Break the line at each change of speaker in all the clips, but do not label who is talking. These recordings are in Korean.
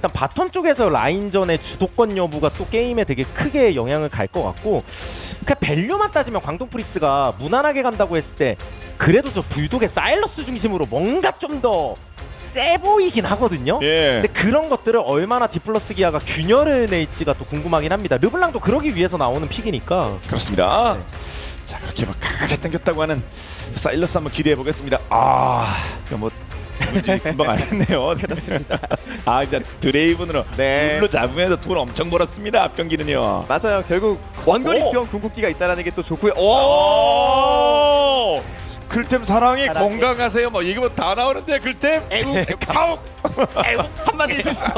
일단 바텀 쪽에서 라인전의 주도권 여부가 또 게임에 되게 크게 영향을 갈 것 같고, 그냥 밸류만 따지면 광동 프리스가 무난하게 간다고 했을 때 그래도 저 불독의 사일러스 중심으로 뭔가 좀 더 세 보이긴 하거든요.
예.
근데 그런 것들을 얼마나 디플러스 기아가 균열을 낼지가 또 궁금하긴 합니다. 르블랑도 그러기 위해서 나오는 픽이니까.
그렇습니다.
네.
자, 그렇게 막 강하게 당겼다고 하는 사일러스 한번 기대해 보겠습니다. 아, 뭐 뭔지 금방 알겠네요.
그렇습니다.
아, 일단 드레이븐으로
네.
물로 잡으면서 돈 엄청 벌었습니다. 앞 경기는요.
맞아요. 결국 원거리
오!
지원 궁극기가 있다라는 게 또 좋고요. 오!
오! 글템 사랑해
사랑해.
건강하세요. 뭐 이거 뭐 다 나오는데 글템.
애국
아우.
한마디 해주시죠.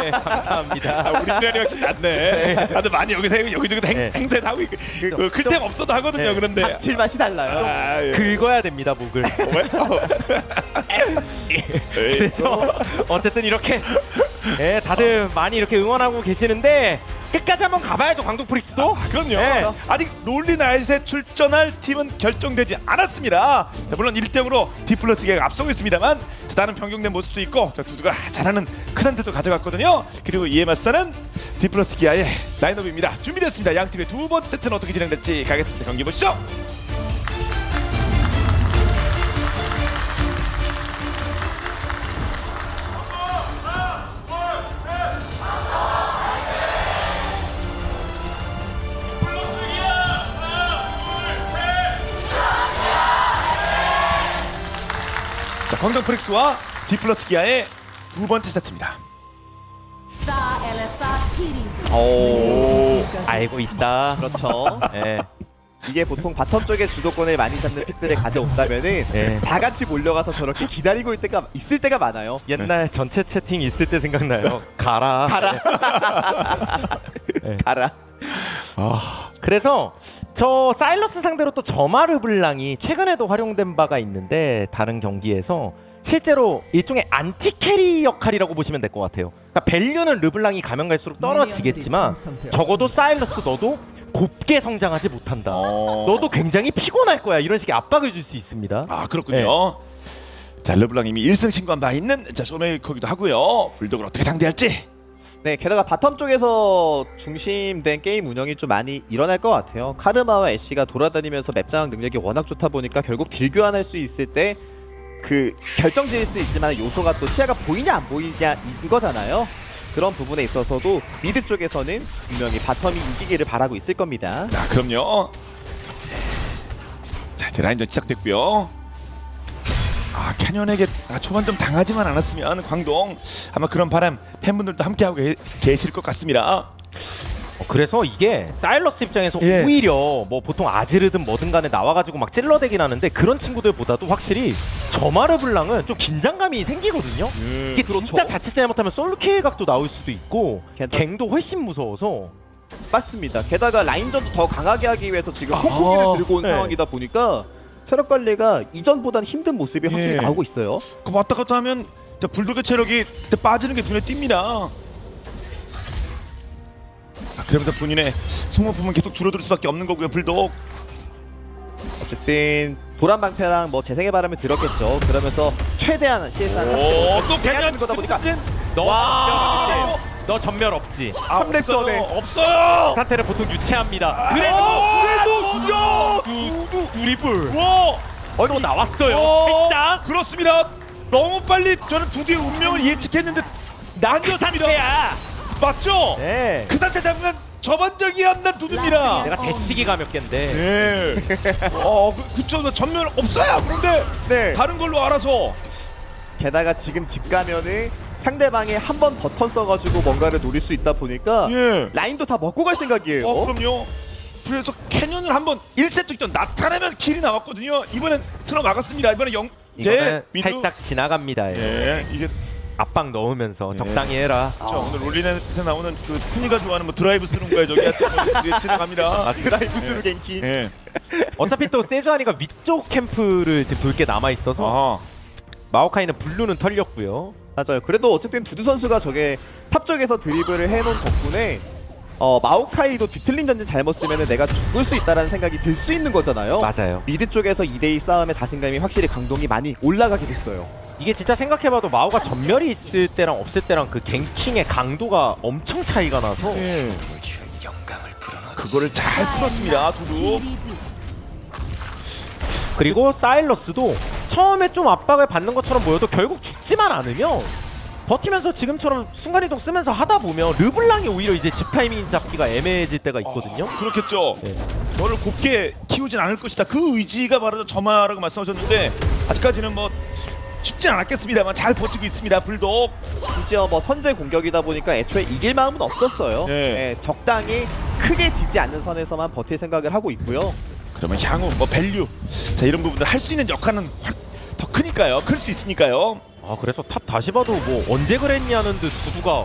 네, 감사합니다.
아, 우리 들이 역시 낫네. 다들 많이 여기저기서
네.
행세도 하고 있고 그 글템 없어도 하거든요.
네.
그런데
감칠 맛이 달라요.
아, 예.
긁어야 됩니다, 목을. 그래서 어쨌든 이렇게 다들 많이 이렇게 응원하고 계시는데 끝까지 한번 가봐야죠, 광동 프리스도.
그럼요.
네.
아직 롤리나잇에 출전할 팀은 결정되지 않았습니다. 자, 물론 1대0으로 디플러스기가 앞서고 있습니다만 자, 다른 변경된 모습도 있고 자, 두두가 잘하는 큰 한테도 가져갔거든요. 그리고 이에 맞서는 디플러스기아의 라인업입니다. 준비됐습니다. 양 팀의 두 번째 세트는 어떻게 진행될지 가겠습니다. 경기 보시죠. 자, 광동 프릭스와 디플러스 기아의 두 번째 세트입니다.
오.
알고 있다.
그렇죠.
네.
이게 보통 바텀 쪽에 주도권을 많이 잡는 픽들을 가져온다면은
네.
다 같이 몰려가서 저렇게 기다리고 있을 때가 많아요.
옛날 전체 채팅 있을 때 생각나요. 가라.
가라.
네.
가라.
그래서 저 사일러스 상대로 또 저마 르블랑이 최근에도 활용된 바가 있는데 다른 경기에서 실제로 일종의 안티 캐리 역할이라고 보시면 될 것 같아요. 그러니까 밸류는 르블랑이 가면 갈수록 떨어지겠지만 적어도 사일러스 너도 곱게 성장하지 못한다. 너도 굉장히 피곤할 거야. 이런 식의 압박을 줄 수 있습니다.
아, 그렇군요. 자, 르블랑 이미 1승 신고한 바 있는 자 쇼메이커기도 하고요. 불독을 어떻게 상대할지.
네, 게다가 바텀 쪽에서 중심된 게임 운영이 좀 많이 일어날 것 같아요. 카르마와 애쉬가 돌아다니면서 맵 장악 능력이 워낙 좋다 보니까 결국 딜 교환할 수 있을 때 그 결정 지을 수 있을 만한 요소가 또 시야가 보이냐 안 보이냐인 거잖아요. 그런 부분에 있어서도 미드 쪽에서는 분명히 바텀이 이기기를 바라고 있을 겁니다.
자, 그럼요. 자, 이제 라인전 시작됐고요. 아, 캐년에게 초반 좀 당하지만 않았으면 광동 아마 그런 바람 팬분들도 함께하고 계실 것 같습니다.
그래서 이게 사일러스 입장에서
예.
오히려 뭐 보통 아지르든 뭐든 간에 나와가지고 막 찔러대긴 하는데 그런 친구들보다도 확실히 저마 르블랑은 좀 긴장감이 생기거든요. 이게
그렇죠.
진짜 자칫 잘못하면 솔킬 각도 나올 수도 있고 갱도 훨씬 무서워서
맞습니다. 게다가 라인전도 더 강하게 하기 위해서 지금
아,
콩콩이를 들고 온
네.
상황이다 보니까 체력 관리가 이전보다는 힘든 모습이 확실히
예.
나오고 있어요.
그 왔다 갔다 하면 자, 불독의 체력이 빠지는 게 눈에 띕니다. 자, 그러면서 본인의 소모품은 계속 줄어들 수밖에 없는 거고요. 불독.
어쨌든 도란방패랑 뭐 재생의 바람을 들었겠죠. 그러면서 최대한 CS한
또
하는 거다 보니까
너
와!
전멸 없지. 너 전멸 없지.
3렙 전에
없어요.
상태를 보통 유체합니다.
그래도 야!
드리블
와.
또 나왔어요.
어,
자
그렇습니다. 너무 빨리 저는 두두의 운명을 예측했는데
난그 상태야.
맞죠?
네.
그 상태 잡으면 저반적이었는 두두입니다.
내가 대시기가 몇 갠데.
네. 그쪽 전면 없어요. 그런데
네.
다른 걸로 알아서.
게다가 지금 집 가면은 상대방이 한 번 더 턴 써가지고 뭔가를 노릴 수 있다 보니까
예.
라인도 다 먹고 갈 생각이에요.
그럼요. 그래서 캐년을 한번 1세트 전 나타내면 킬이 나왔거든요. 이번엔 틀어 막았습니다. 이번에
이거는
민두.
살짝 지나갑니다.
예, 이게
압박 넣으면서
예.
적당히 해라.
저 오늘 롤리넷에 나오는 그 푸니가 좋아하는 뭐 드라이브 스루인 거예요. 저기 지나갑니다.
드라이브 스루 갱키.
예.
어차피 또 세주아니가 위쪽 캠프를 지금 돌게 남아 있어서
아하.
마오카이는 블루는 털렸고요.
맞아요. 그래도 어쨌든 두두 선수가 저게 탑 쪽에서 드리블을 해놓은 덕분에 마오카이도 뒤틀린 전진 잘못 쓰면 내가 죽을 수 있다라는 생각이 들 수 있는 거잖아요.
맞아요.
미드 쪽에서 2대2 싸움에 자신감이 확실히 강동이 많이 올라가게 됐어요.
이게 진짜 생각해봐도 마오가 전멸이 있을 때랑 없을 때랑 그 갱킹의 강도가 엄청 차이가 나서
예. 그거를 잘 풀었습니다. 두두.
그리고 사일러스도 처음에 좀 압박을 받는 것처럼 보여도 결국 죽지만 않으면 버티면서 지금처럼 순간이동 쓰면서 하다 보면 르블랑이 오히려 이제 집 타이밍 잡기가 애매해질 때가 있거든요.
그렇겠죠.
네.
너를 곱게 키우진 않을 것이다. 그 의지가 바로 점화라고 말씀하셨는데 아직까지는 뭐 쉽지 않았겠습니다만 잘 버티고 있습니다. 불독.
심지어 뭐 선제 공격이다 보니까 애초에 이길 마음은 없었어요.
네.
예, 적당히 크게 지지 않는 선에서만 버틸 생각을 하고 있고요.
그러면 향후 뭐 밸류 자 이런 부분들 할 수 있는 역할은 더 크니까요. 클 수 있으니까요.
아 그래서 탑 다시 봐도 뭐 언제 그랬냐는 듯 두두가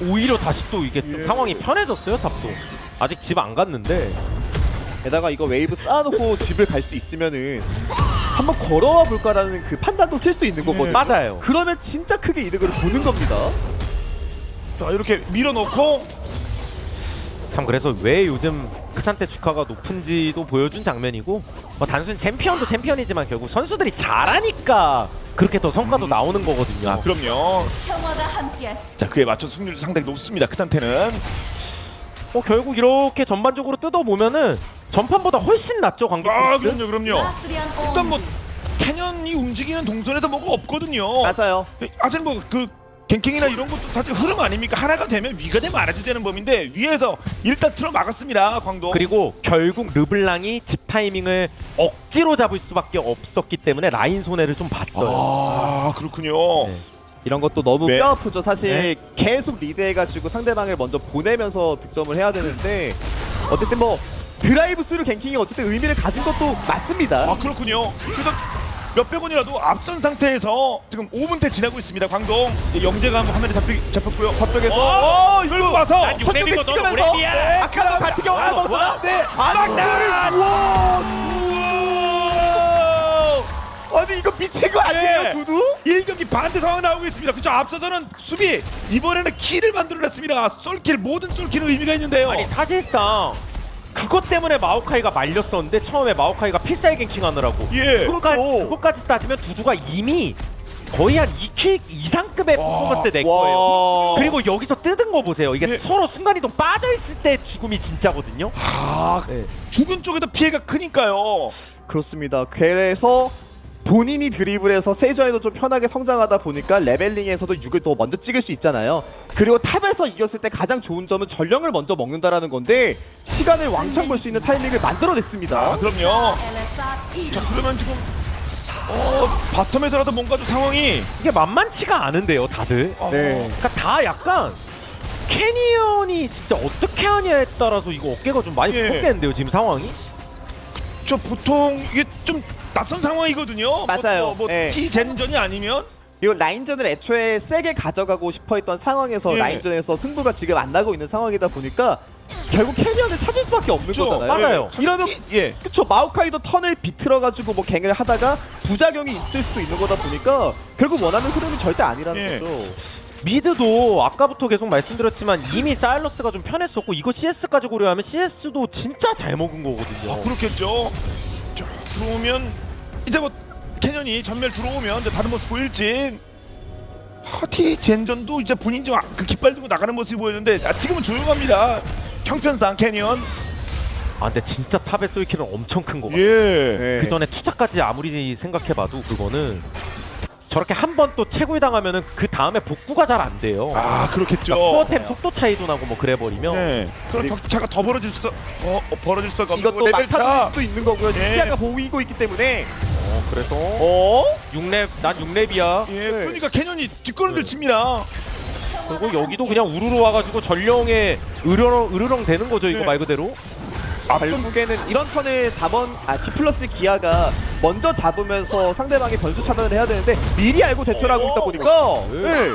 오히려 다시 또 이게 좀 상황이 편해졌어요. 탑도 아직 집 안 갔는데
게다가 이거 웨이브 쌓아놓고 집을 갈 수 있으면은 한번 걸어와 볼까라는 그 판단도 쓸 수 있는 거거든요.
맞아요.
그러면 진짜 크게 이득을 보는 겁니다.
자 이렇게 밀어놓고
참 그래서 왜 요즘 크산테 주가가 높은지도 보여준 장면이고 뭐 단순히 챔피언도 챔피언이지만 결국 선수들이 잘하니까 그렇게 더 성과도 나오는 거거든요.
아 그럼요.
평화가 함께하시.
자 그에 맞춰 승률도 상당히 높습니다. 그 상태는
결국 이렇게 전반적으로 뜯어보면은 전판보다 훨씬 낫죠. 광동
아
프린스?
그럼요. 일단 뭐 캐년이 움직이는 동선에도 뭐가 없거든요.
맞아요.
아직 뭐 그 갱킹이나 이런 것도 다들 흐름 아닙니까? 하나가 되면 위가 되면 알아야 되는 범인데 위에서 일단 틀어 막았습니다. 광동.
그리고 결국 르블랑이 집 타이밍을 억지로 잡을 수밖에 없었기 때문에 라인 손해를 좀 봤어요.
아 그렇군요.
네.
이런 것도 너무
네.
뼈 아프죠. 사실 계속 리드해가지고 상대방을 먼저 보내면서 득점을 해야 되는데 어쨌든 뭐 드라이브 스루 갱킹이 어쨌든 의미를 가진 것도 맞습니다.
아 그렇군요. 그래서 몇백 원이라도 앞선 상태에서 지금 5분째 지나고 있습니다. 광동. 영재가 한번 화면에 잡혔고요.
저쪽에서
이걸 봐서
선택을 찍으면서 아까랑 같은 경우를 먹더라.
네.
아니 이거 미친 거 아니에요,
네.
두두?
1경기 반대 상황 나오고 있습니다. 그쵸 앞서서는 수비 이번에는 킬을 만들어냈습니다. 솔킬 모든 솔킬은 의미가 있는데요.
아니 사실상 그것 때문에 마오카이가 말렸었는데 처음에 마오카이가 필살 갱킹 하느라고
예.
그것까지 따지면 두두가 이미 거의 한 2킬 이상급의 퍼포먼스 낼 거예요.
와.
그리고 여기서 뜯은 거 보세요. 이게
예.
서로 순간이동 빠져있을 때 죽음이 진짜거든요.
아
네.
죽은 쪽에도 피해가 크니까요.
그렇습니다. 그래서 본인이 드리블해서 세저에도 좀 편하게 성장하다 보니까 레벨링에서도 6을 더 먼저 찍을 수 있잖아요. 그리고 탑에서 이겼을 때 가장 좋은 점은 전령을 먼저 먹는다라는 건데 시간을 왕창 벌 수 있는 타이밍을 만들어냈습니다.
아 그럼요. 자 그러면 지금 바텀에서라도 뭔가 좀 상황이
이게 만만치가 않은데요, 다들.
네.
그러니까 다 약간 캐니언이 진짜 어떻게 하냐에 따라서 이거 어깨가 좀 많이
예.
무겁겠는데요, 지금 상황이?
저 보통 이게 좀 낯선 상황이거든요.
맞아요. 네.
T젠전이 아니면
이거 라인전을 애초에 세게 가져가고 싶어했던 상황에서
예.
라인전에서 승부가 지금 안 나고 있는 상황이다 보니까 결국 캐니언을 찾을 수밖에 없는
그쵸.
거잖아요.
맞아요.
이러면
예.
그쵸, 마오카이도 턴을 비틀어가지고 뭐 갱을 하다가 부작용이 있을 수도 있는 거다 보니까 결국 원하는 흐름이 절대 아니라는
예.
거죠.
미드도 아까부터 계속 말씀드렸지만 이미 사일러스가 좀 편했었고 이거 CS까지 고려하면 CS도 진짜 잘 먹은 거거든요.
아, 그렇겠죠. 자, 들어오면 이제 뭐 캐년이 전멸 들어오면 이제 다른 모습 보일지. T젠전도 이제 본인 좀 그 깃발 들고 나가는 모습이 보였는데 지금은 조용합니다. 형편상 캐년.
아 근데 진짜 탑의 솔킬은 엄청 큰 거 같아요.
예.
네.
그 전에 투자까지 아무리 생각해봐도 그거는 저렇게 한 번 또 채굴 당하면은 그 다음에 복구가 잘 안 돼요.
아 그렇겠죠.
코어템 속도 차이도 나고 뭐 그래버리면
네. 그럼 격차가 더 벌어질 수 벌어질 수가 없고
이것도
레벨
막타될
차.
수도 있는 거고요.
예.
시야가 보이고 있기 때문에
그래서 6렙 난 6렙이야.
예.
네.
그러니까 캐년이 뒷걸음질 칩니다.
그리고 여기도 그냥 우르르 와가지고 전령에 으르렁 되는 거죠 이거
네.
말 그대로.
결국에는 이런 턴을 디플러스 기아가 먼저 잡으면서 상대방의 변수 차단을 해야 되는데 미리 알고 대처를 하고 있다 보니까
네.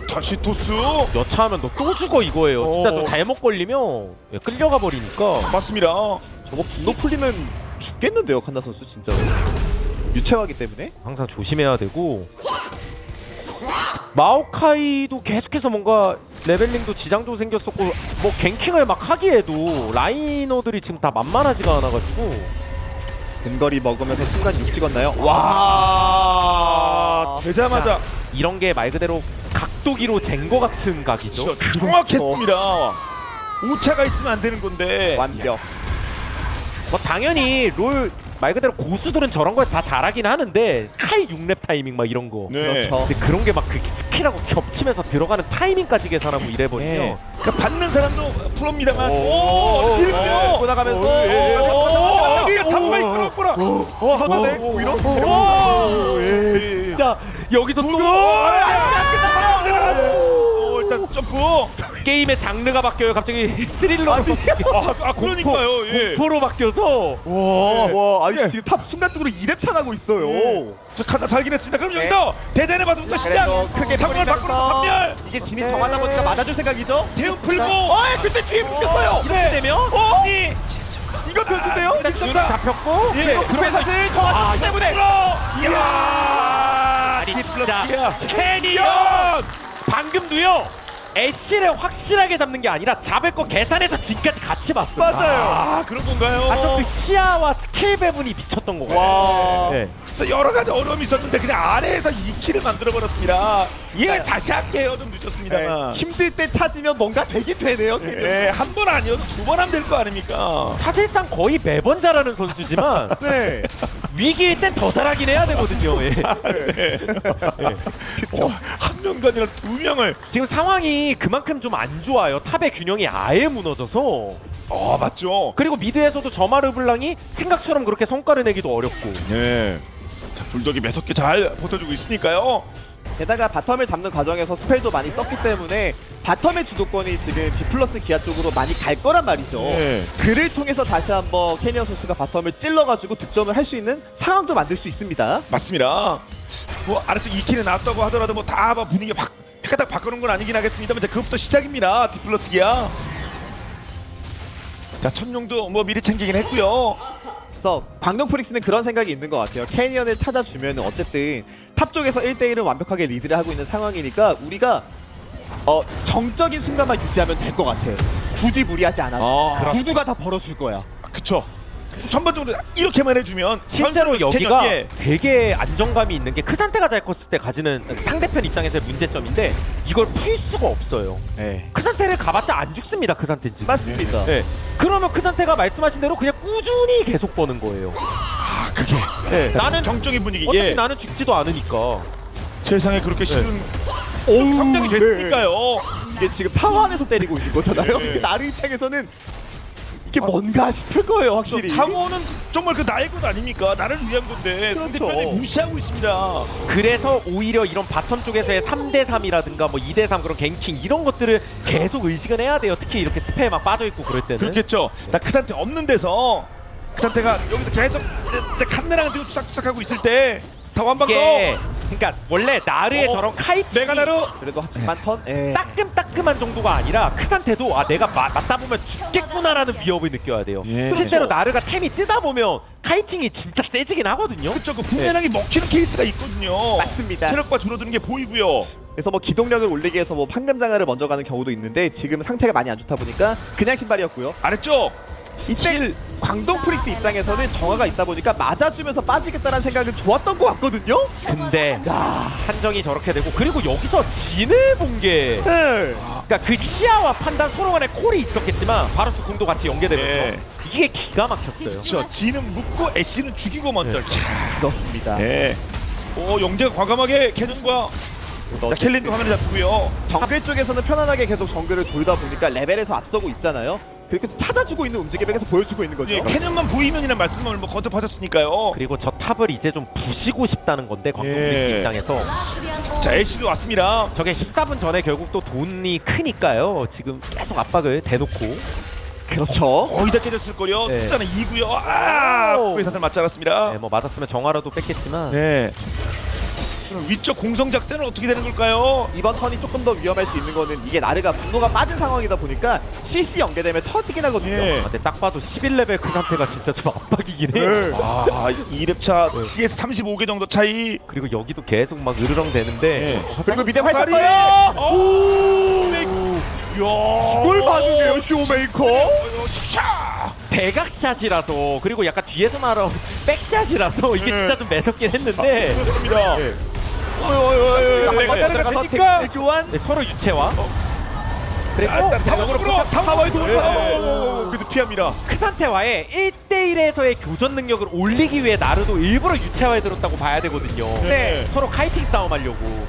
다시 토스.
여차하면 너 또 죽어 이거예요. 진짜 좀 잘못 걸리면 끌려가 버리니까.
맞습니다.
저거 분노 풀리면 죽겠는데요, 칸나 선수 진짜로. 유체화기 때문에.
항상 조심해야 되고 마오카이도 계속해서 뭔가 레벨링도 지장도 생겼었고 뭐 갱킹을 막 하기에도 라이너들이 지금 다 만만하지가 않아가지고
근거리 먹으면서 순간 6 찍었나요? 와
되자마자
이런 게 말 그대로 각도기로 잰 거 같은 각이죠.
정확했습니다. 오차가 있으면 안 되는 건데.
완벽.
뭐 당연히 롤 말 그대로 고수들은 저런 걸 다 잘하긴 하는데 칼 6렙 타이밍 막 이런 거.
네.
그렇죠.
근데 그런 게 막 그 스킬하고 겹치면서 들어가는 타이밍까지 계산하고 이래버리면
네. 그러니까 받는 사람도 프로입니다만.
오.
밀고 나가면서
단발 끌었구나.
이거네 오히려
진짜 여기서 또
일단 점프.
게임의 장르가 바뀌어요. 갑자기 스릴러로
아니,
그러니까요. 예.
공포로 바뀌어서
와 아니 지금 탑 순간적으로 2렙 차가고 있어요.
저 카드 살긴 했습니다. 그럼
네.
여기서 대전의 마음부터 시작.
그래도 크게
장걸 밖으로
버리면서
판멸.
이게 진입 정하다 보니까 맞아줄 생각이죠?
대응 풀고.
그때 뒤에 묶였어요.
이렇게 되면
이
이거 변수세요?
일단 쭉 잡혔고
예.
이거 급해서들 정하기 때문에
이야.
아니 진짜
디플러스야.
캐니언 방금도요 애쉬를 확실하게 잡는 게 아니라 잡을 거 계산해서 지금까지 같이 봤어요.
맞아요.
그런 건가요?
아까 그 시야와 스킬 배분이 미쳤던 거 같아요.
와.
네.
그래서 여러 가지 어려움이 있었는데 그냥 아래에서 2킬을 만들어 버렸습니다. 예, 다시 할게요. 좀 늦었습니다만.
힘들 때 찾으면 뭔가 되긴 되네요.
예, 한 번 아니어도 두 번 하면 될 거 아닙니까?
사실상 거의 매번 잘하는 선수지만
네.
위기일 땐 더 잘하긴 해야 되거든요. 예.
한 명도 아니라 두 명을.
지금 상황이 그만큼 좀 안 좋아요. 탑의 균형이 아예 무너져서.
맞죠.
그리고 미드에서도 저마르블랑이 생각처럼 그렇게 성과를 내기도 어렵고.
네. 자, 불덕이 매섭게 잘 버텨주고 있으니까요.
게다가 바텀을 잡는 과정에서 스펠도 많이 썼기 때문에 바텀의 주도권이 지금 디플러스 기아 쪽으로 많이 갈 거란 말이죠.
네.
그를 통해서 다시 한번 캐니언 선수가 바텀을 찔러가지고 득점을 할 수 있는 상황도 만들 수 있습니다.
맞습니다. 뭐 아래쪽 2킬이 나왔다고 하더라도 뭐 다 분위기 딱 바꾸는 건 아니긴 하겠습니다만 자, 그것부터 시작입니다. 디플러스 기아. 자, 천룡도 뭐 미리 챙기긴 했고요.
그래서 광동 프릭스는 그런 생각이 있는 것 같아요. 캐니언을 찾아주면 어쨌든 탑 쪽에서 1대1은 완벽하게 리드를 하고 있는 상황이니까 우리가 정적인 순간만 유지하면 될 것 같아. 굳이 무리하지 않아도 구두가 다 벌어줄 거야.
그쵸. 전반적으로 이렇게만 해주면
실제로
선수
여기가
캐년이
되게 안정감이 있는 게 크산테가 잘 컸을 때 가지는 상대편 입장에서의 문제점인데 이걸 풀 수가 없어요.
네.
크산테를 가봤자 안 죽습니다. 크산테는 지금.
맞습니다.
네. 그러면 크산테가 말씀하신 대로 그냥 꾸준히 계속 버는 거예요.
그게
네. 나는
정적인 분위기.
어차피
예.
나는 죽지도 않으니까.
세상에 그렇게 쉬운
오우,
감정이
네.
됐으니까요.
이게 지금 타워 안에서 때리고 있는 거잖아요.
네.
이게 나르 입장에서는 이게 뭔가 싶을 거예요, 확실히.
강호는 정말 그 나의 것 아닙니까? 나를 위한 건데
그렇죠.
상대편이 무시하고 있습니다.
그래서 오히려 이런 바텀 쪽에서의 3대3이라든가 뭐 2대3 그런 갱킹 이런 것들을 계속 의식은 해야 돼요. 특히 이렇게 스페에 막 빠져있고 그럴 때는.
그렇겠죠. 나 그 상태 없는 데서 그 상태가 여기서 계속 칸네랑 지금 투닥투닥하고 있을 때 다 완방 더.
이게 그러니까 원래 나르의 저런 카이팅이
내가 나로
그래도 하지만 턴. 예.
따끔따끔한 정도가 아니라 크산테도 내가 맞다 보면 죽겠구나라는 위협을 느껴야 돼요.
예.
실제로
그렇죠.
나르가 템이 뜨다 보면 카이팅이 진짜 세지긴 하거든요.
그쵸. 그 부메랑이 먹히는 케이스가 있거든요.
맞습니다.
체력과 줄어드는 게 보이고요.
그래서 뭐 기동력을 올리기 위해서 뭐 판금장화를 먼저 가는 경우도 있는데 지금 상태가 많이 안 좋다 보니까 그냥 신발이었고요.
아래쪽
이때 광동 프릭스 입장에서는 정화가 있다 보니까 맞아주면서 빠지겠다는 생각은 좋았던 것 같거든요.
근데
야,
한정이 저렇게 되고 그리고 여기서 진을 본 게
네.
그러니까 그 시야와 판단 서로 간에 콜이 있었겠지만 바로스 궁도 같이 연계되면서
예.
이게 기가 막혔어요.
저 지는 묶고 애쉬는 죽이고 먼저.
그렇습니다.
네. 오, 영재가 과감하게 캐논과 자, 켈린도 화면에 잡고요.
정글 쪽에서는 편안하게 계속 정글을 돌다 보니까 레벨에서 앞서고 있잖아요. 그렇게 찾아주고 있는 움직임을 계속 보여주고 있는 거죠.
예, 캐논만 보이면이란 말씀을 뭐 거듭하셨으니까요.
그리고 저 탑을 이제 좀 부시고 싶다는 건데 광동
예.
프릭스 입장에서
자, 애쉬도 왔습니다.
저게 14분 전에 결국 또 돈이 크니까요. 지금 계속 압박을 대놓고
그렇죠.
거의 다 깨졌을 거요.
네.
숫자는 2고요. 회사들 맞지 않았습니다.
뭐 맞았으면 정화라도 뺐겠지만
네. 그럼 위쪽 공성 작전은 어떻게 되는 걸까요?
이번 턴이 조금 더 위험할 수 있는 거는 이게 나르가 분노가 빠진 상황이다 보니까 CC 연계되면 터지긴 하거든요.
예.
근데 딱 봐도 11레벨 그 상태가 진짜 좀 압박이긴 해요.
네.
아, 2렙차 CS 35개 정도 차이.
그리고 여기도 계속 막 으르렁 대는데
네.
그리고 미대 활 쐈어요.
오!
반응이에요 쇼메이커.
샤!
대각샷이라서 그리고 약간 뒤에서 날아온 백샷이라서 이게
네.
진짜 좀 매섭긴 했는데
그렇습니다.
네.
한번 들어가서
되니까.
택 교환.
네, 서로 유채화 그리고
타워로
타워에 돌파.
그래도 피합니다.
크산테와의 1대1에서의 교전 능력을 올리기 위해 나르도 일부러 유채화에 들었다고 봐야 되거든요.
네.
서로 카이팅 싸움 하려고.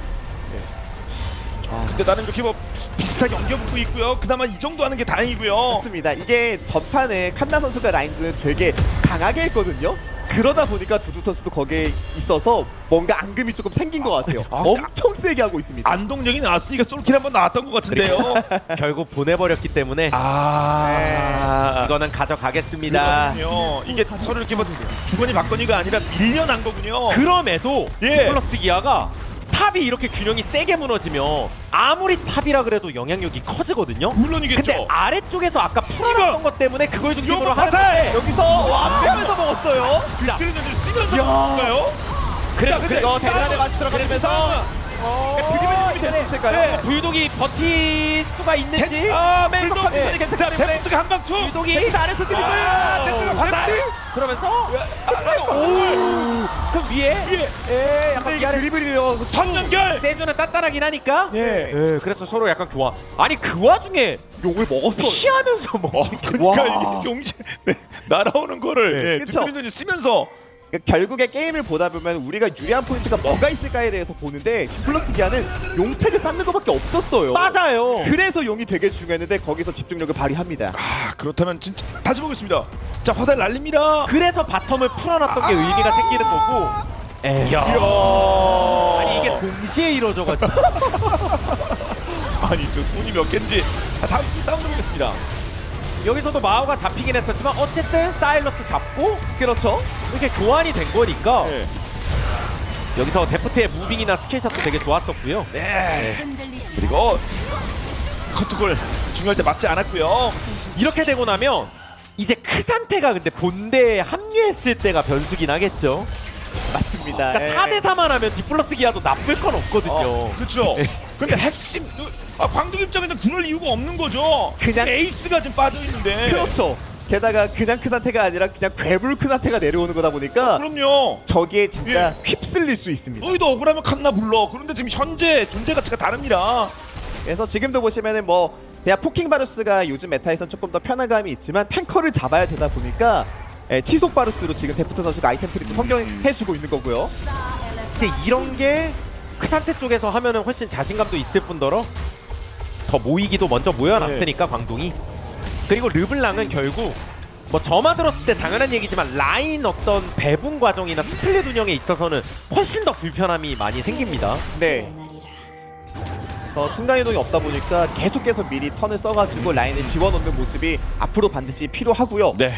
근데 나는 이렇게 뭐 비슷하게 엉겨붙고 있고요. 그나마 이 정도 하는 게 다행이고요.
맞습니다. 이게 전판에 칸나 선수가 라인전을 되게 강하게 했거든요. 그러다 보니까 두두 선수도 거기에 있어서 뭔가 앙금이 조금 생긴 것 같아요. 엄청 세게 하고 있습니다.
안동력이 나왔으니까 솔킬 한번 나왔던 것 같은데요.
결국 보내버렸기 때문에 이거는 가져가겠습니다.
그렇군요. 이게 서로 이렇게 뭐 주거니 받거니가 아니라 밀려난 거군요.
그럼에도
예.
플러스 기아가 탑이 이렇게 균형이 세게 무너지면 아무리 탑이라 그래도 영향력이 커지거든요.
물론이겠죠.
근데 아래쪽에서 아까 풀어놨던 것 때문에 그걸 중심으로
요거 화살!
하는데
여기서 와 빼면서 먹었어요.
자,
그들은 뛰면서
야.
먹을까요?
그래
이거 대단하게 맛이 들어가면서 그림의 느낌이 될 수 있을까요?
불독이 버틸 수가 있는지
메이커 컨디션이
자,
괜찮기 때문에
데프트가 한방 투.
불독이
데이트 아래서 드리블.
그러면서
오.
그 위에
근데 이게 드리블이에요.
선 연결.
세주는 단단하긴 하니까
예.
그래서 서로 약간 교환. 아니 그 와중에
용을 먹었어.
피하면서 뭐
그러니까
와.
이게 용지 날아오는 거를
그쵸.
뒷부분을 쓰면서
그러니까 결국에 게임을 보다 보면 우리가 유리한 포인트가 뭐가 있을까에 대해서 보는데 플러스 기아는 용 스택을 쌓는 것밖에 없었어요.
맞아요.
그래서 용이 되게 중요했는데 거기서 집중력을 발휘합니다.
그렇다면 진짜 다시 보겠습니다. 자, 화살 날립니다.
그래서 바텀을 풀어놨던 게 의미가 생기는 거고. 에이. 아니 이게 동시에 이루어져가지고
아니 또 손이 몇 개인지. 자, 다음 싸움도 보겠습니다.
여기서도 마오가 잡히긴 했었지만 어쨌든 사일러스 잡고
그렇죠.
이렇게 교환이 된 거니까
네.
여기서 데프트의 무빙이나 스킬샷도 되게 좋았었고요.
네. 그리고 커트골 중요할 때 맞지 않았고요.
이렇게 되고 나면 이제 크산테가 근데 본대에 합류했을 때가 변수긴 하겠죠.
맞습니다.
그러니까 4대4만 하면 디플러스 기아도 나쁠 건 없거든요.
그렇죠. 근데 핵심 광동 입장에서는 그럴 이유가 없는 거죠.
그냥-
에이스가 좀 빠져 있는데.
그렇죠. 게다가 그냥 큰 상태가 아니라 그냥 괴물 큰 상태가 내려오는 거다 보니까
그럼요.
저기에 진짜 휩쓸릴 수 있습니다.
너희도 억울하면 칸나 불러. 그런데 지금 현재 존재 가치가 다릅니다.
그래서 지금도 보시면은 뭐 그냥 포킹 바루스가 요즘 메타에선 조금 더 편안감이 있지만 탱커를 잡아야 되다 보니까 치속 바루스로 지금 데프트 선수가 아이템 트리도 성경해주고 있는 거고요.
이제 이런 게 크산테 쪽에서 하면은 훨씬 자신감도 있을 뿐더러 더 모이기도 먼저 모여놨으니까 광동이. 그리고 르블랑은 결국 뭐 저만 들었을 때 당연한 얘기지만 라인 어떤 배분 과정이나 스플릿 운영에 있어서는 훨씬 더 불편함이 많이 생깁니다.
네. 그래서 순간이동이 없다 보니까 계속해서 미리 턴을 써가지고 라인을 지워놓는 모습이 앞으로 반드시 필요하고요.
네.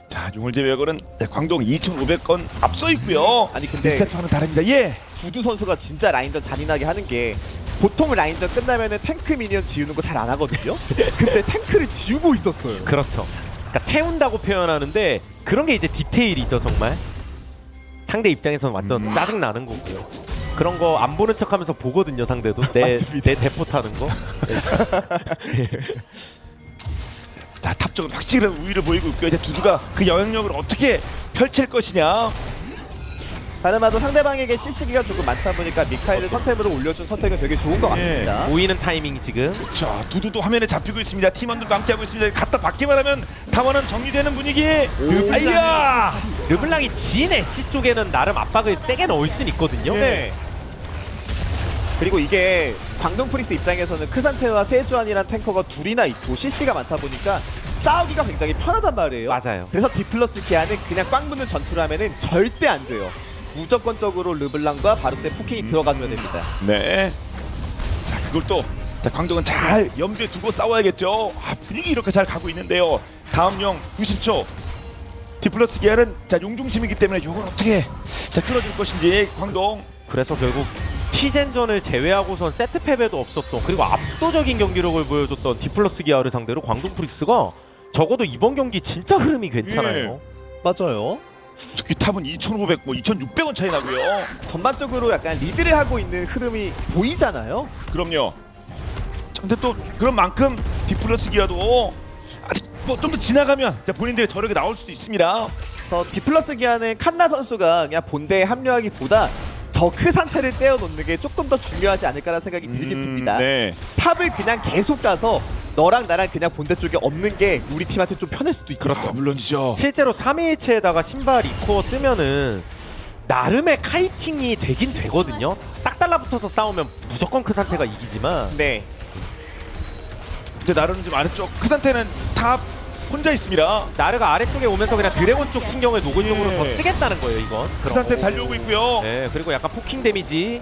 자, 용을 제외하고는 광동 2,500건 앞서 있고요.
아니 근데
1세트와는 다릅니다. 예.
두두 선수가 진짜 라인전 잔인하게 하는 게 보통 라인전 끝나면은 탱크 미니언 지우는 거 잘 안 하거든요. 근데 탱크를 지우고 있었어요.
그렇죠. 그러니까 태운다고 표현하는데 그런 게 이제 디테일이죠 정말. 상대 입장에서는 완전 짜증 나는 거고요. 그런 거 안 보는 척하면서 보거든요 상대도. 내 대포 타는 거.
자, 탑쪽은 확실한 우위를 보이고 있고요. 이제 두두가 그 영향력을 어떻게 펼칠 것이냐.
다르마도 상대방에게 CC기가 조금 많다 보니까 미카엘을 선택으로 올려준 선택은 되게 좋은 것 같습니다.
모이는 타이밍 지금.
자, 두두도 화면에 잡히고 있습니다. 팀원들도 함께하고 있습니다. 갖다 받기만 하면 타워는 정리되는 분위기. 아이야!
르블랑이 진 애쉬 쪽에는 나름 압박을 세게 넣을 수는 있거든요.
네. 그리고 이게 광동 프리스 입장에서는 크산테와 세주안이란 탱커가 둘이나 있고 CC가 많다 보니까 싸우기가 굉장히 편하단 말이에요.
맞아요.
그래서 디플러스 기아는 그냥 꽝 붙는 전투를 하면은 절대 안 돼요. 무조건적으로 르블랑과 바루스의 포킹이 들어가면 됩니다.
네. 자, 그걸 또 광동은 잘 염두에 두고 싸워야겠죠. 분위기 이렇게 잘 가고 있는데요. 다음 용 90초. 디플러스 기아는 용 중심이기 때문에 이걸 어떻게 끌어줄 것인지 광동.
그래서 결국 티젠전을 제외하고선 세트 패배도 없었던 그리고 압도적인 경기력을 보여줬던 디플러스 기아를 상대로 광동 프릭스가 적어도 이번 경기 진짜 흐름이 괜찮아요.
맞아요.
특히 탑은 2,500, 2,600원 차이 나고요.
전반적으로 약간 리드를 하고 있는 흐름이 보이잖아요.
그럼요. 자, 근데 또 그런 만큼 디플러스 기아도 아직 뭐 좀 더 지나가면 본인들의 저력이 나올 수도 있습니다.
그래서 디플러스 기아는 칸나 선수가 그냥 본대에 합류하기보다 저 크 상태를 떼어놓는 게 조금 더 중요하지 않을까라는 생각이 들긴 듭니다.
네.
탑을 그냥 계속 가서 너랑 나랑 그냥 본대 쪽에 없는 게 우리 팀한테 좀 편할 수도 있고.
그렇죠. 물론이죠.
실제로 3일체에다가 신발 이코어 뜨면은 나름의 카이팅이 되긴 되거든요. 딱 달라붙어서 싸우면 무조건 그 상태가 이기지만
네.
근데 나르는 좀 아래쪽 그 상태는 탑 혼자 있습니다.
나르가 아래쪽에 오면서 그냥 드래곤 쪽 신경을 노골적으로
예.
더 쓰겠다는 거예요 이건.
그 상태 달려오고 있고요.
네, 그리고 약간 포킹 데미지.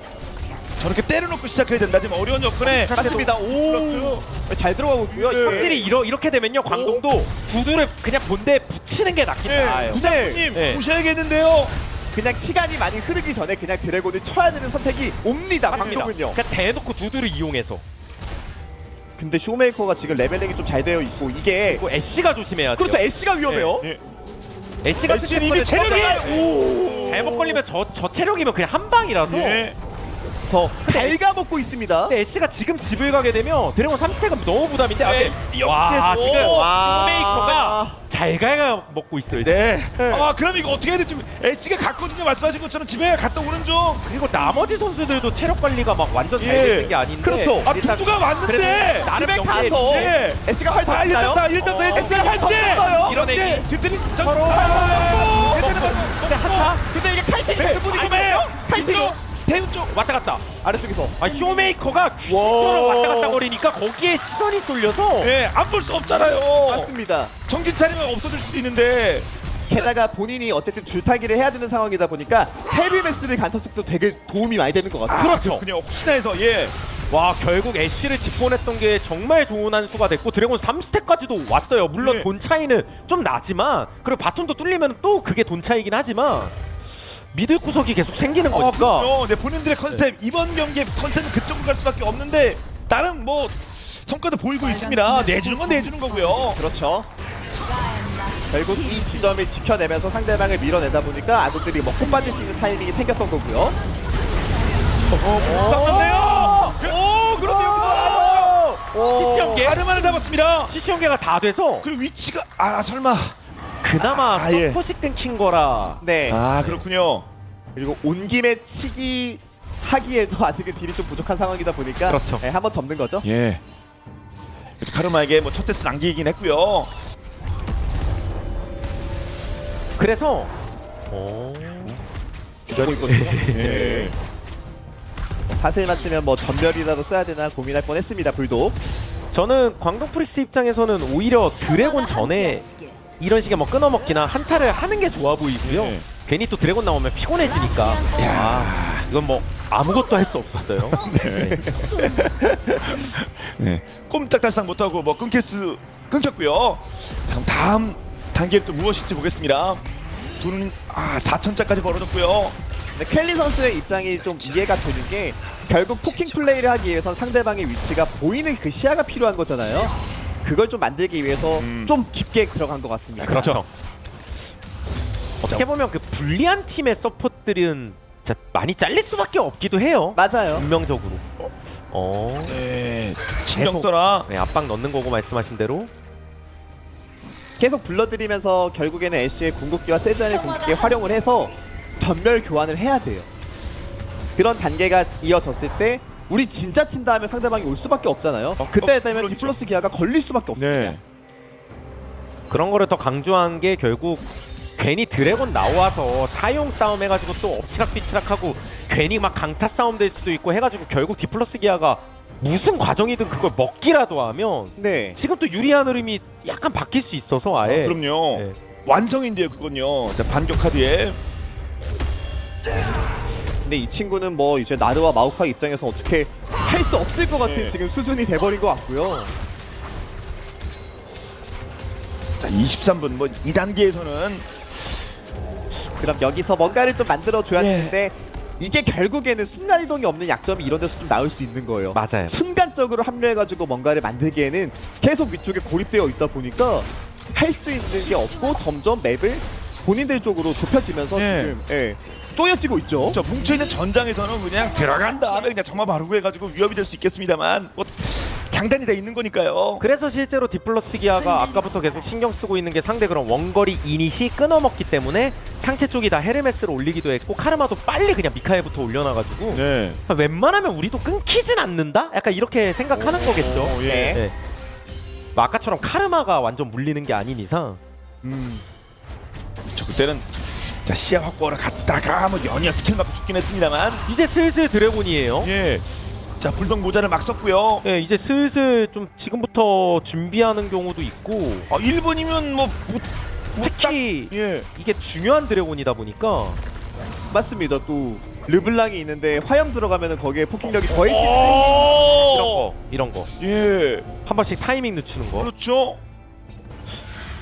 저렇게 때려놓고 시작해야 된다. 지금 어려운 여건에
맞습니다. 오, 잘 들어가고 있고요.
네.
확실히 이렇게 되면요 광동도 두두를 그냥 본대에 붙이는 게 낫긴 나아요.
부장님
네.
보셔야겠는데요.
그냥 시간이 많이 흐르기 전에 그냥 드래곤을 쳐야 되는 선택이 옵니다.
합니다.
광동은요.
그냥 대놓고 두두를 이용해서.
근데 쇼메이커가 지금 레벨링이 좀 잘 되어 있고 이게
그리고 애쉬가 조심해야 돼요.
그렇죠. 애쉬가 위험해요.
예.
애쉬가
애쉬는 이미 체력이
오.
잘못 걸리면 저 체력이면 그냥 한 방이라서.
예.
그래서 갉아먹고 있습니다.
근데 애쉬가 지금 집을 가게 되면 드래곤 3스택은 너무 부담인데
네,
와
역대로.
지금
와.
쇼메이커가 잘 갉아먹고 있어요.
네.
네.
아 그럼 이거 어떻게 해야 될지 엣지가 갔거든요. 말씀하신 것처럼 집에 갔다 오는 중.
그리고 나머지 선수들도 체력 관리가 막 완전 잘
예.
되는 게 아닌데.
그렇죠.
아
일단
두두가 왔는데.
그래도 나름
집에
경기에
가서
예.
애쉬가 활
아 일단
던졌나요?
다 일단 다
애쉬가 활 던졌어요.
이런
네.
애기.
뒷편이
서로 근데 한타
근데 이게 카이팅이 되는 분이거든요. 카이팅
대우 쪽.
왔다 갔다.
아래쪽에서
쇼메이커가 귀신처럼 왔다 갔다 거리니까 거기에 시선이 쏠려서
예, 안 볼 수 없잖아요.
맞습니다.
정신 차리면 없어질 수도 있는데.
게다가 본인이 어쨌든 줄타기를 해야 되는 상황이다 보니까 헤비메스를 간 선수도 되게 도움이 많이 되는 것 같아요.
그렇죠.
그냥 혹시나 해서 예.
와 결국 애쉬를 집보냈던 게 정말 좋은 한 수가 됐고 드래곤 3스택까지도 왔어요. 물론
네.
돈 차이는 좀 나지만 그리고 바톤도 뚫리면 또 그게 돈 차이긴 하지만 미들 구석이 계속 생기는 거니까
그럼요. 네, 본인들의 컨셉 이번 경기의 컨셉은 그쪽으로 갈 수밖에 없는데 나름 뭐 성과도 보이고 있습니다. 내주는 건 내주는 거고요.
그렇죠. 결국 이 지점을 지켜내면서 상대방을 밀어내다 보니까 아군들이 뭐 콤빠질 수 있는 타이밍이 생겼던 거고요.
떴는데요.
오, 그런데 여기서
CC연계
아르마를 잡았습니다.
CC연계가 다 돼서
그리고 위치가 설마.
그나마
아, 예.
서포식 끊긴 거라
네.
그렇군요.
그리고 온 김에 치기 하기에도 아직은 딜이 좀 부족한 상황이다 보니까
그렇죠.
네, 한번 접는 거죠.
예. 카르마에게 뭐 첫 테스트 남기긴 했고요.
그래서
기다리고 있거든요. 네. 뭐 사슬 맞추면 뭐 전멸이라도 써야 되나 고민할 뻔했습니다. 불독.
저는 광동 프릭스 입장에서는 오히려 드래곤 전에 이런 식의 뭐 끊어먹기나 한타를 하는 게 좋아 보이고요.
네.
괜히 또 드래곤 나오면 피곤해지니까 야 이건 뭐 아무것도 할 수 없었어요. 네.
네. 꼼짝달싹 못하고 뭐 끊겼고요. 다음 단계는 또 무엇일지 보겠습니다. 돈은 4천짜까지 벌어졌고요.
근데 켈리 선수의 입장이 좀 이해가 되는 게 결국 포킹 플레이를 하기 위해선 상대방의 위치가 보이는 그 시야가 필요한 거잖아요. 그걸 좀 만들기 위해서 좀 깊게 들어간 것 같습니다.
그렇죠. 어떻게 보면 그 불리한 팀의 서폿들은 진짜 많이 잘릴 수밖에 없기도 해요.
맞아요.
운명적으로.
네. 신경 써라.
네, 압박 넣는 거고 말씀하신 대로.
계속 불러들이면서 결국에는 애쉬의 궁극기와 세주안의 궁극기에 활용을 해서 전멸 교환을 해야 돼요. 그런 단계가 이어졌을 때 우리 진짜 친다 하면 상대방이 올 수밖에 없잖아요. 그때 되면
물론이죠.
디플러스 기아가 걸릴 수밖에 없습니다.
네.
그런 거를 더 강조한 게 결국 괜히 드래곤 나와서 사용 싸움 해가지고 또 엎치락뒤치락하고 괜히 막 강타 싸움 될 수도 있고 해가지고 결국 디플러스 기아가 무슨 과정이든 그걸 먹기라도 하면
네.
지금 또 유리한 흐름이 약간 바뀔 수 있어서 아예
그럼요.
네.
완성인데요, 그건요. 자, 반격 카드에.
근데 이 친구는 뭐 이제 나르와 마우카 입장에서 어떻게 할 수 없을 것 같은
네.
지금 수준이 돼버린 것 같고요.
자, 23분 뭐 2단계에서는
그럼 여기서 뭔가를 좀 만들어줘야
네.
되는데 이게 결국에는 순간이동이 없는 약점이 이런 데서 좀 나올 수 있는 거예요.
맞아요.
순간적으로 합류해가지고 뭔가를 만들기에는 계속 위쪽에 고립되어 있다 보니까 할 수 있는 게 없고 점점 맵을 본인들 쪽으로 좁혀지면서
네.
지금 쪼여지고 있죠.
뭉쳐있는 전장에서는 그냥 들어간 다음에 그냥 점화 바르고 해가지고 위협이 될 수 있겠습니다만 뭐 장단이 돼 있는 거니까요.
그래서 실제로 디플러스 기아가 아까부터 계속 신경 쓰고 있는 게 상대 그런 원거리 이닛이 끊어먹기 때문에 상체 쪽이 다 헤르메스를 올리기도 했고 카르마도 빨리 그냥 미카엘부터 올려놔가지고
네.
웬만하면 우리도 끊기진 않는다? 약간 이렇게 생각하는 거겠죠.
예.
네. 뭐 아까처럼 카르마가 완전 물리는 게 아닌 이상
저 그때는 자 시야 확보하러 갔다가 뭐 연이어 스킬 맞고 죽긴 했습니다만.
이제 슬슬 드래곤이에요.
예. 자 불덩 모자를 막 썼고요.
예, 이제 슬슬 좀 지금부터 준비하는 경우도 있고
1분이면 뭐
특히
예.
이게 중요한 드래곤이다 보니까
맞습니다. 또 르블랑이 있는데 화염 들어가면은 거기에 폭행력이 더해지는
이런 거
예.
한 번씩 타이밍 늦추는 거.
그렇죠.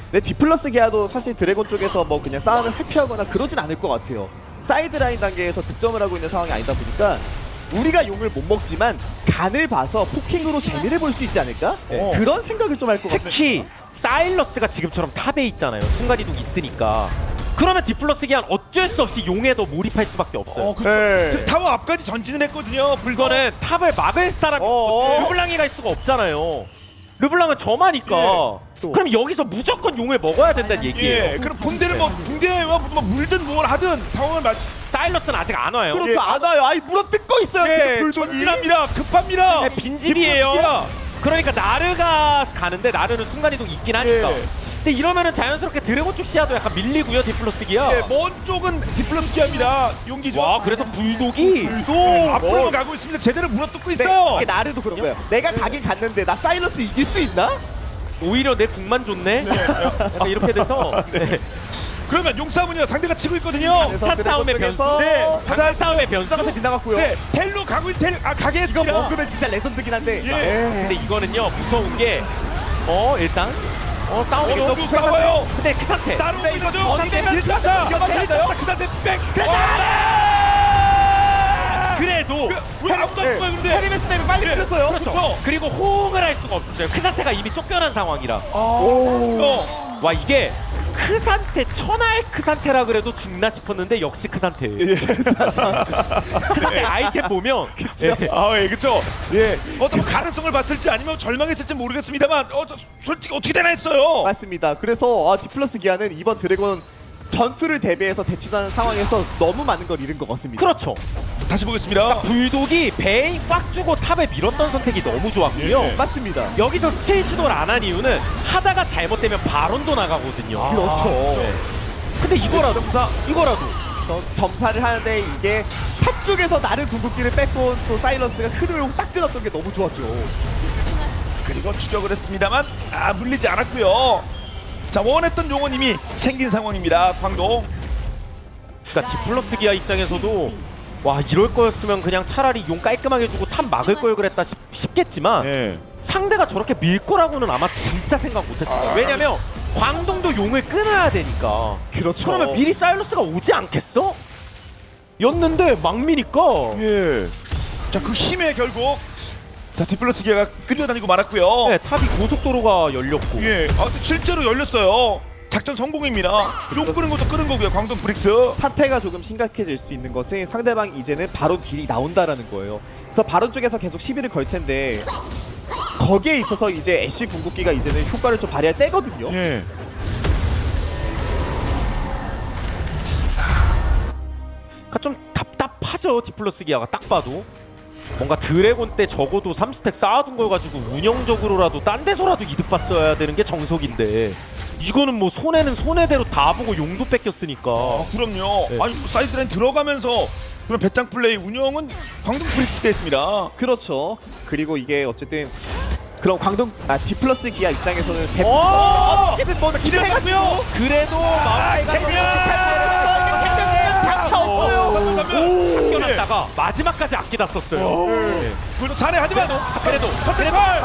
네, 디플러스 기아도 사실 드래곤 쪽에서 뭐 그냥 싸움을 회피하거나 그러진 않을 것 같아요. 사이드 라인 단계에서 득점을 하고 있는 상황이 아니다 보니까 우리가 용을 못 먹지만 간을 봐서 포킹으로 재미를 볼 수 있지 않을까?
네.
그런 생각을 좀 할 것 같습니다.
특히 사일러스가 지금처럼 탑에 있잖아요. 순간이동 있으니까. 그러면 디플러스 기한 어쩔 수 없이 용에 더 몰입할 수밖에 없어요.
그
네.
타워 앞까지 전진을 했거든요.
이거는 탑을 막을 사람이
어어.
르블랑이 갈 수가 없잖아요. 르블랑은 저마니까.
또.
그럼 여기서 무조건 용을 먹어야 된다는 얘기예요.
예. 그럼 본대를 뭐 붕대와 뭐 물든 뭘 하든 상황을 맞.
사일러스는 아직 안 와요.
그렇죠.
예.
안 와요. 아이 물어뜯고 있어요.
예.
불독이.
전진합니다. 급합니다.
네, 빈집이에요.
디플러스기아.
그러니까 나르가 가는데 나르는 순간이동 있긴 하니까.
예.
근데 이러면은 자연스럽게 드래곤 쪽 시야도 약간 밀리고요. 디플러스 기아.
예, 먼 쪽은 디플러스기아입니다. 용기죠.
와, 그래서 불독이
또
앞으로
뭐.
가고 있습니다. 제대로 물어뜯고
네,
있어요.
이게 나르도 그런 거예요. 내가 가긴 갔는데 나 사일러스 이길 수 있나?
오히려 내 궁만 좋네. 약간 이렇게 돼서 네.
그러면 용싸움은요 상대가 치고 있거든요.
그래서
차
드래곤
싸움의
쪽에서
변수.
네.
방금 싸움의 변수.
수장한테 빗나갔고요.
네, 텔로 가고 있 가게
이거
했습니다.
먹으면 진짜 레전드긴 한데.
예.
근데 이거는요 무서운 게 일단 싸움이
이게
너무
너무
싸워요.
근데 그 상태
나로
근데 이거
보여줘.
전이 되면
일단다.
위험하지 않나요?
그 상태 백.
그래도
왜 아무도 안 거야 근데?
헤리메스 때문에 빨리
예.
풀렸어요.
그렇죠.
그리고 호응을 할 수가 없었어요. 그 상태가 이미 쫓겨난 상황이라.
어.
와 이게 그 상태 천하의 그 상태라 그래도 죽나 싶었는데 역시 그 상태예요. 근데 아이템 보면 예.
예, 그렇죠. 예, 어떤 가능성을 봤을지 아니면 절망했을지 모르겠습니다만, 솔직히 어떻게 되나 했어요.
맞습니다. 그래서 디플러스 기아는 이번 드래곤 전투를 대비해서 대치하는 상황에서 너무 많은 걸 잃은 것 같습니다.
그렇죠.
다시 보겠습니다.
불독이 베인 꽉 주고 탑에 밀었던 선택이 너무 좋았고요.
예.
맞습니다.
여기서 스테이 시도를 안 한 이유는 하다가 잘못되면 바론도 나가거든요.
그렇죠.
네. 근데 이거라도
점사를 하는데 이게 탑 쪽에서 나를 궁극기를 뺏고 또 사일러스가 흐름을 딱 끊었던 게 너무 좋았죠.
그리고 추격을 했습니다만, 물리지 않았고요. 자, 원했던 용은 이미 챙긴 상황입니다. 광동.
그러니까 디플러스 기아 입장에서도 와 이럴 거였으면 그냥 차라리 용 깔끔하게 주고 탑 막을 걸 그랬다 싶겠지만
예.
상대가 저렇게 밀 거라고는 아마 진짜 생각 못했어요. 왜냐면 광동도 용을 끊어야 되니까.
그렇죠.
그러면 미리 사일러스가 오지 않겠어? 였는데 막 미니까
예. 자, 그 힘에 결국 자 디플러스 기아가 끌려다니고 말았고요.
네, 탑이 고속도로가 열렸고
예. 실제로 열렸어요. 작전 성공입니다. 용 끄는 것도 끄는 거고요. 광동 브릭스.
사태가 조금 심각해질 수 있는 것은 상대방 이제는 바론 딜이 나온다라는 거예요. 그래서 바론 쪽에서 계속 시비를 걸 텐데 거기에 있어서 이제 애쉬 궁극기가 이제는 효과를 좀 발휘할 때거든요.
예.
그러니까 좀 답답하죠. 디플러스 기아가 딱 봐도 뭔가 드래곤 때 적어도 3스택 쌓아둔 걸 가지고 운영적으로라도 딴 데서라도 이득 봤어야 되는 게 정석인데 이거는 뭐 손해는 손해대로 다 보고 용도 뺏겼으니까.
그럼요.
네.
아니 사이드라인 들어가면서 그런 배짱 플레이 운영은 광동 브릭스가 했습니다.
그렇죠. 그리고 이게 어쨌든 그럼 광동 디플러스 기아 입장에서는
오!
어떻게든 뭐 딜을
기대하고요.
해가지고
그래도 마음가
상타 없어요.
아껴놨다가 마지막까지 아끼다 썼어요. 네.
그래도 잘해 하지만
그래도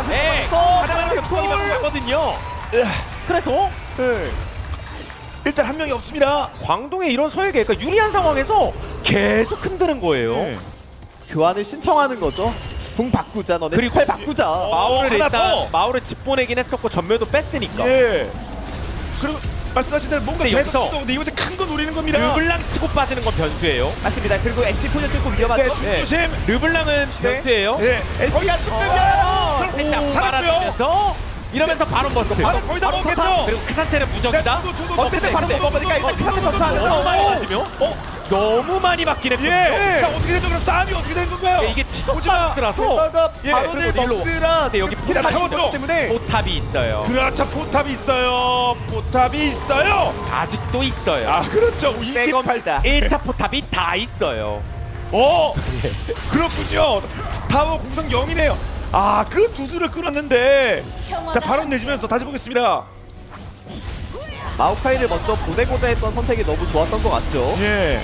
네. 하나만 가거든요. 그래서
네.
일단 한 명이 없습니다.
광동의 이런 설계, 그러니까 유리한 상황에서 계속 흔드는 거예요.
네.
교환을 신청하는 거죠. 궁 바꾸자, 너네
그리고
팔 바꾸자.
마오를
하나
일단
더.
마오를 집 보내긴 했었고 전멸도 뺐으니까.
예. 그리고 말씀하신 대로 뭔가
근데 여기서
배석도 근데 이거 큰 거 노리는 겁니다.
르블랑 치고 빠지는 건 변수예요.
맞습니다. 그리고 애쉬 포즈 찍고 위험하죠.
네. 조심.
르블랑은
네.
변수예요.
예.
애쉬가 죽는 줄 알아요.
살았고요.
빨아주면서 이러면서 바로 버스.
바로
거의 다
바로
먹겠죠.
그리고 그 상태는 무적이다.
근데 바로 넘어가니까 일단 크게
너무 많이
전투하면서
맞으면 너무 많이 맞긴 했거든요.
예. 자, 어떻게 되죠? 그럼 싸움이 어떻게 된 건가요?
이게 치속
오지마.
바스라서
게다가
예,
바론을
그리고 일로.
먹느라
근데 여기
스킬을
포탑이
많이 먹기 때문에
포탑이 있어요.
그렇죠. 포탑이 있어요. 포탑이 있어요.
아직도 있어요.
아, 그렇죠.
새
28.
겁니다.
1차 포탑이 다 있어요.
그렇군요. 타워 공성 0이네요. 아, 그 두 줄을 끌었는데. 자, 바로 내주면서 다시 보겠습니다.
마오카이를 먼저 보내고자 했던 선택이 너무 좋았던 것 같죠.
예.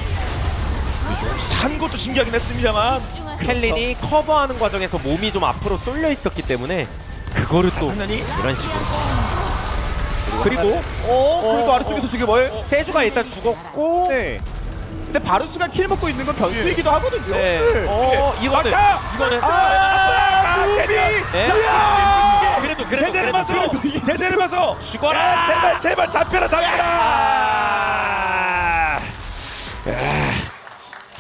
산 것도 신기하긴 했습니다만.
켈린이 커버하는 과정에서 몸이 좀 앞으로 쏠려 있었기 때문에 그거를 또
당연히
이런 식으로. 그리고
그래도 아래쪽에서 지금
세주가 일단 죽었고
네. 근데 바루스가 킬 먹고 있는 건 변수이기도 하거든요.
네. 이거는
막타!
이거는
무비!
네.
야!
그래도
제대로 봐서 제대로 봐서
죽어라.
야, 제발 잡혀라.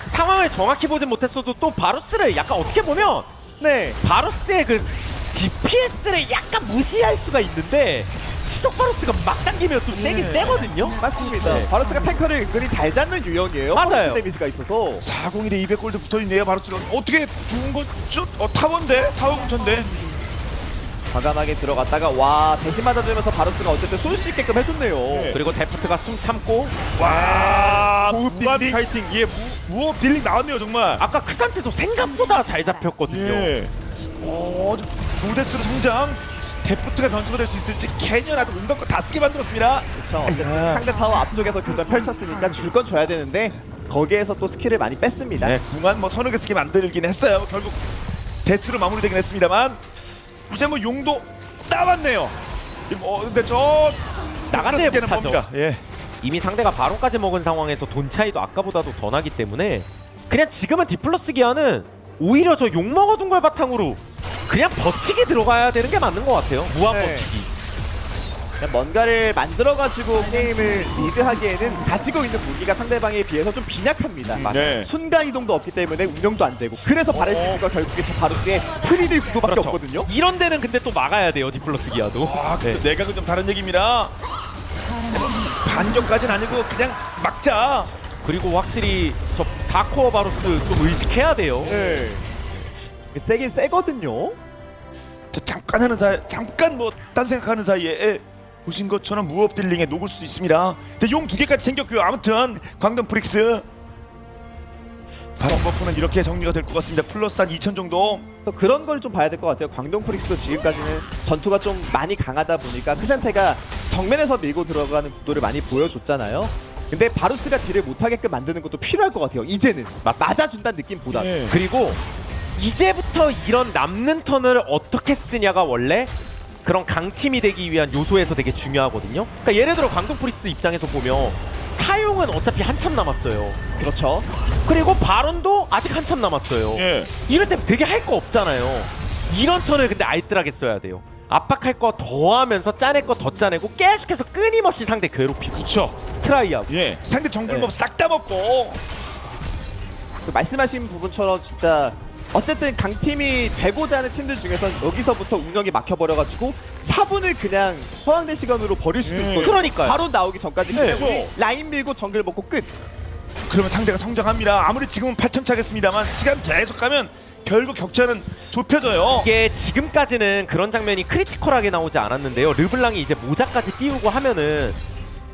상황을 정확히 보진 못했어도 또 바루스를 약간 어떻게 보면
네.
바루스의 그 DPS를 약간 무시할 수가 있는데 시속 바루스가 막 당기면 좀 세긴 세거든요.
맞습니다.
네.
바루스가 탱커를 은근히 잘 잡는 유형이에요.
맞아요.
퍼스트 데미지가 있어서.
401에 200골드 붙어있네요. 바로 어떻게 좋은 거죠? 타워인데? 타워 근처인데?
과감하게 들어갔다가 와 대신 맞아주면서 바루스가 어쨌든 쏠 수 있게끔 해줬네요.
네.
그리고 데프트가 숨 참고
와,
무호흡
무한
딜링.
파이팅. 예, 무호흡 딜링 나왔네요, 정말.
아까 크산테도 생각보다 잘 잡혔거든요.
예. 노데스로 성장. 데프트가 변수가 될 수 있을지 캐년 아주 온갖 거 다 쓰게 만들었습니다.
그렇죠. 어쨌든
야.
상대 타워 앞쪽에서 교전 펼쳤으니까 줄 건 줘야 되는데 거기에서 또 스킬을 많이 뺐습니다.
네, 궁한 뭐 서너 개 쓰게 만들긴 했어요. 결국 데스로 마무리되긴 했습니다만 이제 뭐 용도 나왔네요. 근데 저
나간데
데는
못하죠.
뭡니까? 예.
이미 상대가 바론까지 먹은 상황에서 돈 차이도 아까보다도 더 나기 때문에 그냥 지금은 디플러스 기아는 오히려 저 욕 먹어둔 걸 바탕으로 그냥 버티기 들어가야 되는 게 맞는 것 같아요. 무한
네.
버티기.
그냥 뭔가를 만들어가지고 게임을 리드하기에는 가지고 있는 무기가 상대방에 비해서 좀 빈약합니다.
네.
순간 이동도 없기 때문에 운영도 안 되고 그래서 바레스가 결국에 저 바루스의 프리딜 구도밖에
그렇죠.
없거든요.
이런 데는 근데 또 막아야 돼요. 디플러스 기아도.
근데 내각은 좀 다른 얘기입니다. 반격까지는 아니고 그냥 막자.
그리고 확실히 저 4코어 바루스 좀 의식해야 돼요.
네. 세긴 세거든요.
저 잠깐 하는 사이, 잠깐 뭐 딴 생각하는 사이에 보신 것처럼 무업 딜링에 녹을 수도 있습니다. 근데 용 2개까지 챙겼고요. 아무튼 광동 프릭스 바론 버프는 이렇게 정리가 될 것 같습니다. 플러스 한 2,000 정도.
그래서 그런 걸 좀 봐야 될 것 같아요. 광동 프릭스도 지금까지는 전투가 좀 많이 강하다 보니까 크산테가 정면에서 밀고 들어가는 구도를 많이 보여줬잖아요. 근데 바루스가 딜을 못하게끔 만드는 것도 필요할 것 같아요. 이제는
맞습니다.
맞아준다는 느낌보다.
네.
그리고 이제부터 이런 남는 턴을 어떻게 쓰냐가 원래 그런 강팀이 되기 위한 요소에서 되게 중요하거든요. 그러니까 예를 들어 광동 프리스 입장에서 보면 사용은 어차피 한참 남았어요.
그렇죠.
그리고 바론도 아직 한참 남았어요.
예.
이럴 때 되게 할 거 없잖아요. 이런 턴을 근데 알뜰하게 써야 돼요. 압박할 거 더 하면서 짜낼 거 더 짜내고 계속해서 끊임없이 상대 괴롭히고
그쵸.
트라이하고.
예. 상대 정글법
네.
싹 다 먹고.
그 말씀하신 부분처럼 진짜 어쨌든 강팀이 되고자 하는 팀들 중에선 여기서부터 운영이 막혀버려가지고 4분을 그냥 허황된 시간으로 버릴 수도 있거든요.
그러니까요.
바로 나오기 전까지
네.
그냥 우리 라인 밀고 정글 먹고 끝.
그러면 상대가 성장합니다. 아무리 지금은 8천 차겠습니다만 시간 계속 가면 결국 격차는 좁혀져요.
이게 지금까지는 그런 장면이 크리티컬하게 나오지 않았는데요. 르블랑이 이제 모자까지 띄우고 하면은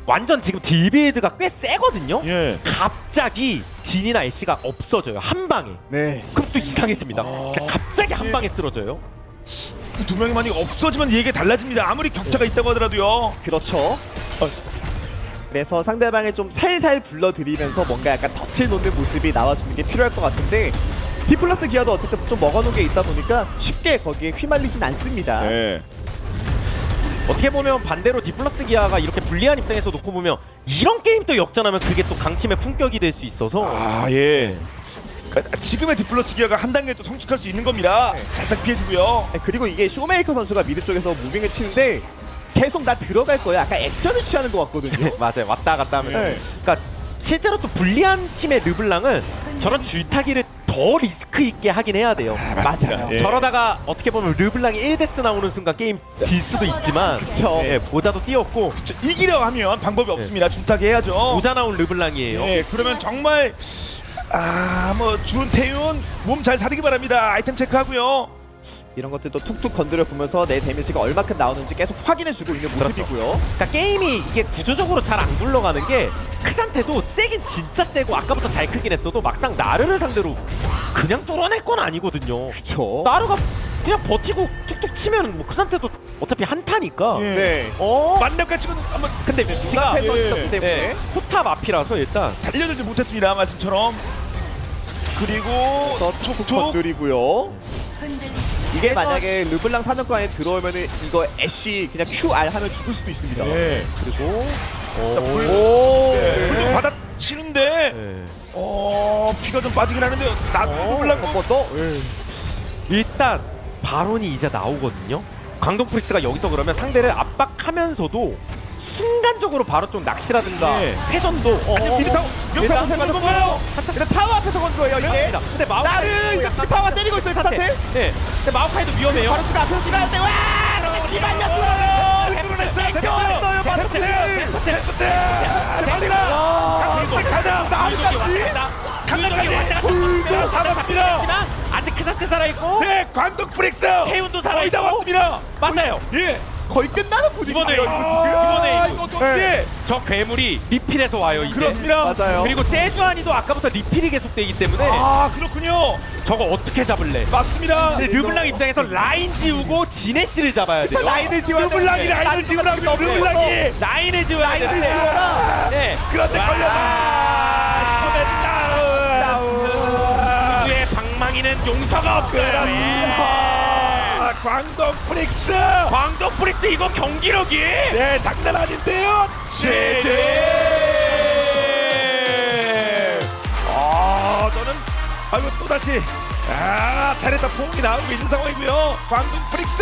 완전 지금 딜빌드가 꽤 세거든요.
예.
갑자기 진이나 애쉬가 없어져요. 한 방에.
네.
그럼 또 이상해집니다. 진짜 갑자기 한 방에 쓰러져요.
그 두 명이 만약에 없어지면 얘기가 달라집니다. 아무리 격차가 있다고 하더라도요.
그렇죠. 그래서 상대방을 좀 살살 불러들이면서 뭔가 약간 덫을 놓는 모습이 나와주는 게 필요할 것 같은데 디플러스 기아도 어쨌든 좀 먹어놓은 게 있다 보니까 쉽게 거기에 휘말리진 않습니다.
네.
어떻게 보면 반대로 디플러스 기아가 이렇게 불리한 입장에서 놓고 보면 이런 게임 또 역전하면 그게 또 강팀의 품격이 될 수 있어서
아 예. 그러니까 지금의 디플러스 기아가 한 단계 또 성숙할 수 있는 겁니다.
네.
살짝 피해주고요.
네, 그리고 이게 쇼메이커 선수가 미드 쪽에서 무빙을 치는데 계속 나 들어갈 거야. 약간 액션을 취하는 것 같거든요.
맞아요. 왔다 갔다 하면
네.
그러니까 실제로 또 불리한 팀의 르블랑은 저런 줄타기를 더 더 리스크 있게 하긴 해야 돼요.
맞아요.
예.
저러다가 어떻게 보면 르블랑이 1데스 나오는 순간 게임 질 수도 있지만
그쵸.
예, 모자도 띄었고
이기려 하면 방법이 없습니다. 줄타기 해야죠.
모자 나온 르블랑이에요.
예, 그러면 정말 뭐 주은태윤 몸 잘 사리기 바랍니다. 아이템 체크하고요.
이런 것들도 툭툭 건드려 보면서 내 데미지가 얼마큼 나오는지 계속 확인해주고 있는
그렇죠.
모습이고요.
그러니까 게임이 이게 구조적으로 잘 안 굴러가는 게 크산테도 세긴 진짜 세고 아까부터 잘 크긴 했어도 막상 나르를 상대로 그냥 뚫어낼 건 아니거든요.
그쵸.
나르가 그냥 버티고 툭툭 치면 뭐 크산테도 어차피 한타니까.
예.
네.
만렙까지 찍은 한번
근데
누가
위치가
팬더
예,
있었기 때문에
네, 포탑 앞이라서 일단
달려들지 못했습니다. 말씀처럼. 그리고
그래서 툭툭 건드리고요. 이게 만약에 르블랑 사정관에 들어오면은 이거 애쉬 그냥 QR 하면 죽을 수도 있습니다.
예.
그리고
불-
오.
네. 불도
네.
받아치는데 피가 좀 빠지긴 하는데요. 나도 몰라.
한번 더. 예.
일단 바론이 이제 나오거든요. 광동 프리스가 여기서 그러면 상대를 압박하면서도 순간적으로 바로 좀 낚시라든가
네.
회전도
미리 타고
일단
옆에
생각은
건가요?
일단 타워 앞에서 건 거예요 이게.
맞습니다. 근데 마오카이
나를 이거 지금 타워가 때리고 있어요
상태.
상태.
네. 근데 마오카이도 위험해요.
바루스가 앞에서 지나는데 와! 기 말렸어요. 뺏겨왔어요 바루스.
가자.
나까지.
불도 잡았습니다.
아직 크산테 살아있고
네, 광동 프릭스.
태운도
거의 다
살아있고
왔습니다.
맞아요.
예.
거의 끝나는 분위기예요
이번에
이거 지금.
이번에
예.
저 괴물이 리필해서 와요 이제.
그렇습니다.
맞아요.
그리고 세주안이도 아까부터 리필이 계속되기 때문에
그렇군요.
저거 어떻게 잡을래?
맞습니다.
근데 르블랑 입장에서 라인 지우고 지네시를 잡아야 돼요.
라인을 지워야
르블랑이 라인을 지우라고 르블랑이.
라인을 지워야
라인을
되는데.
지워라.
네.
그런데 걸렸다.
의 방망이는 용서가 없어요.
광동 프릭스.
광동 프리스 이거 경기력이.
네, 장난 아닌데요. 제제. 저는 아이고 또 다시 잘했다 포옹이 나오고 있는 상황이고요. 광동 프릭스.